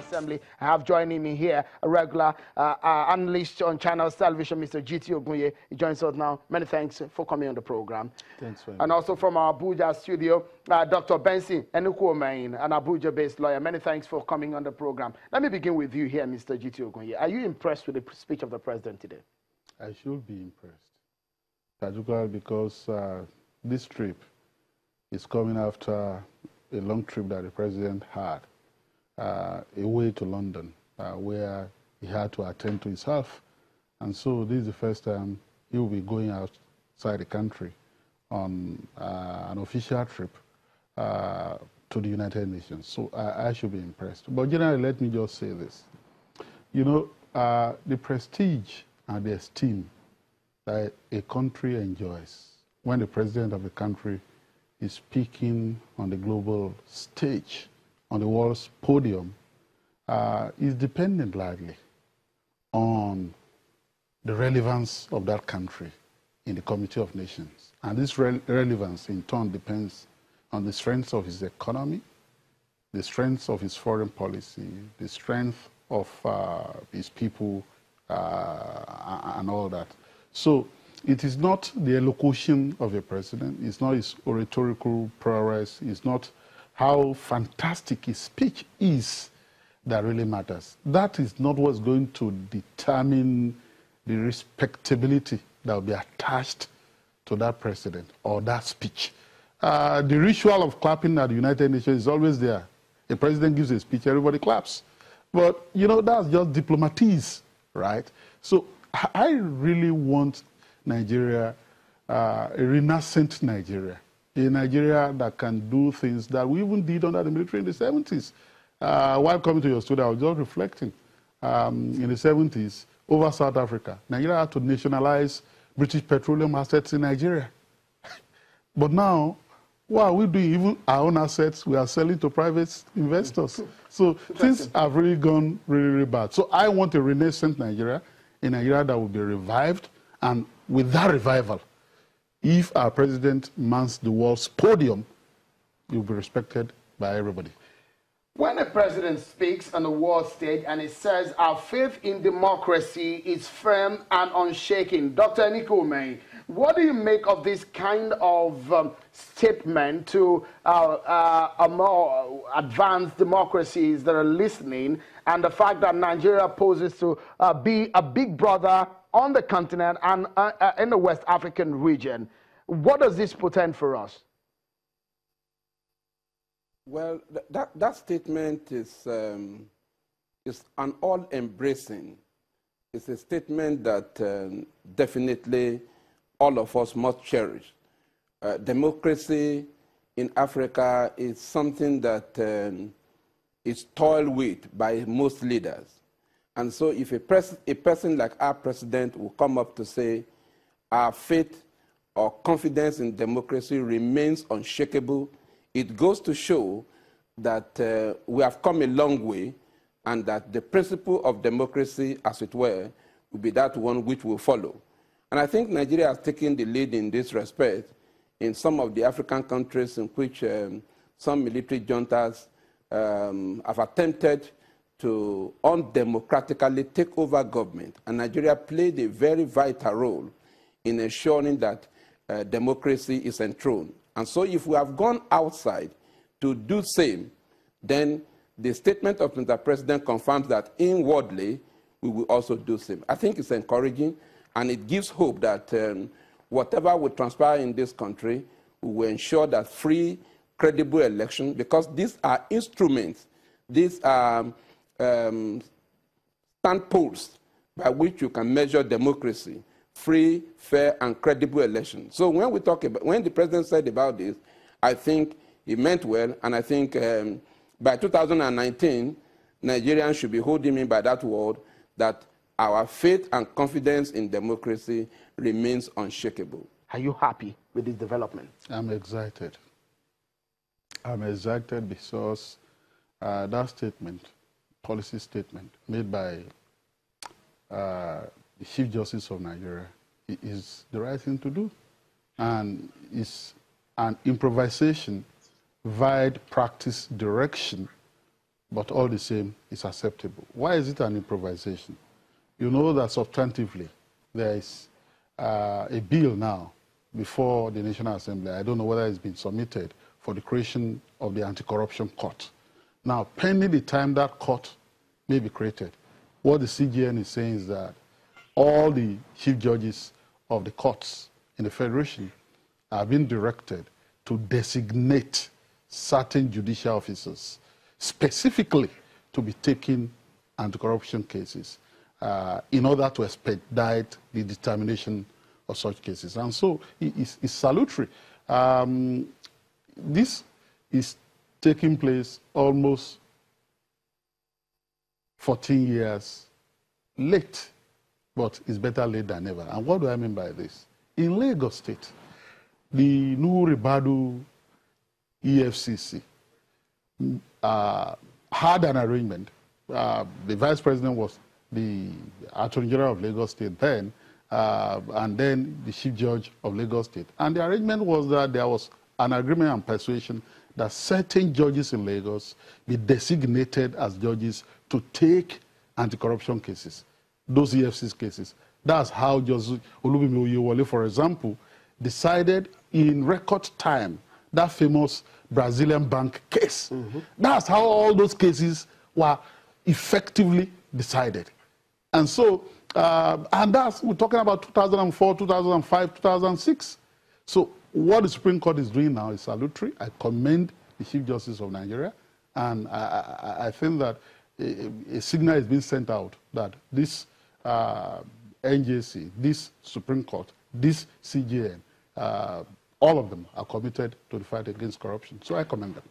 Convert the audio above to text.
Assembly. I have joining me here a regular analyst on Channels Television, Mr. G.T. Ogunye. He joins us now. Many thanks for coming on the program. Thanks very And much. also from our Abuja studio, Dr. Benson Enukwuomehin, an Abuja-based lawyer. Many thanks for coming on the program. Let me begin with you here, Mr. G.T. Ogunye. Are you impressed with the speech of the president today? I should be impressed, particularly because this trip is coming after a long trip that the president had away to London, where he had to attend to his health. And so this is the first time he will be going outside the country on an official trip to the United Nations. So I should be impressed. But generally, let me just say this. You know, the prestige and the esteem that a country enjoys when the president of the country is speaking on the global stage, on the world's podium, is dependent largely on the relevance of that country in the Community of Nations. And this relevance, in turn, depends on the strength of his economy, the strength of his foreign policy, the strength of his people, and all that. So it is not the elocution of a president, it's not his oratorical prowess, it's not how fantastic his speech is that really matters. That is not what's going to determine the respectability that will be attached to that president or that speech. The ritual of clapping at the United Nations is always there. The president gives a speech, everybody claps. But, you know, that's just diplomatese, right? So I really want Nigeria, a renascent Nigeria, a Nigeria that can do things that we even did under the military in the 70s. While coming to your studio, I was just reflecting. In the 70s, over South Africa, Nigeria had to nationalize British petroleum assets in Nigeria. But now, what are we doing? Even our own assets, we are selling to private investors. So things have really gone really, really bad. So I want a renascent Nigeria, a Nigeria that will be revived. And with that revival, if our president mounts the world's podium, he will be respected by everybody. When a president speaks on the world stage and he says our faith in democracy is firm and unshaken, Dr. Enukwuomehin, what do you make of this kind of statement to more advanced democracies that are listening, and the fact that Nigeria poses to be a big brother on the continent and in the West African region? What does this portend for us? Well, that statement is an all-embracing. It's a statement that definitely all of us must cherish. Democracy in Africa is something that is toiled with by most leaders. And so if a person like our president will come up to say our faith or confidence in democracy remains unshakable, it goes to show that we have come a long way, and that the principle of democracy, as it were, will be that one which will follow. And I think Nigeria has taken the lead in this respect in some of the African countries in which some military juntas have attempted to undemocratically take over government. And Nigeria played a very vital role in ensuring that democracy is enthroned. And so if we have gone outside to do the same, then the statement of Mr. President confirms that inwardly we will also do the same. I think it's encouraging, and it gives hope that whatever will transpire in this country, we will ensure that free, credible election, because these are instruments, these are standpoles by which you can measure democracy, free, fair, and credible election. So when we talk about, when the president said about this, I think he meant well, and I think by 2019, Nigerians should be holding me by that word, that our faith and confidence in democracy remains unshakable. Are you happy with this development? I'm excited. I'm excited because that statement, policy statement made by the Chief Justice of Nigeria is the right thing to do. And it's an improvisation, wide practice direction but all the same, it's acceptable. Why is it an improvisation? You know that substantively, there is a bill now before the National Assembly. I don't know whether it's been submitted for the creation of the Anti-Corruption Court. Now, pending the time that court may be created, what the CGN is saying is that all the chief judges of the courts in the Federation are being directed to designate certain judicial officers specifically to be taking anti-corruption cases in order to expedite the determination of such cases. And so it's salutary. This is taking place almost 14 years late, but it's better late than never. And what do I mean by this? In Lagos State, the Nuhu EFCC had an arrangement. The vice president was the Attorney General of Lagos State then, and then the Chief Judge of Lagos State. And the arrangement was that there was an agreement and persuasion that certain judges in Lagos be designated as judges to take anti-corruption cases, those EFCC cases. That's how Judge Olubimi Oyewole, for example, decided in record time that famous Brazilian bank case. That's how all those cases were effectively decided. And so, and that's, we're talking about 2004, 2005, 2006. So what the Supreme Court is doing now is salutary. I commend the Chief Justice of Nigeria, and I think that a signal is being sent out that this NJC, this Supreme Court, this CJN, all of them are committed to the fight against corruption. So I commend them.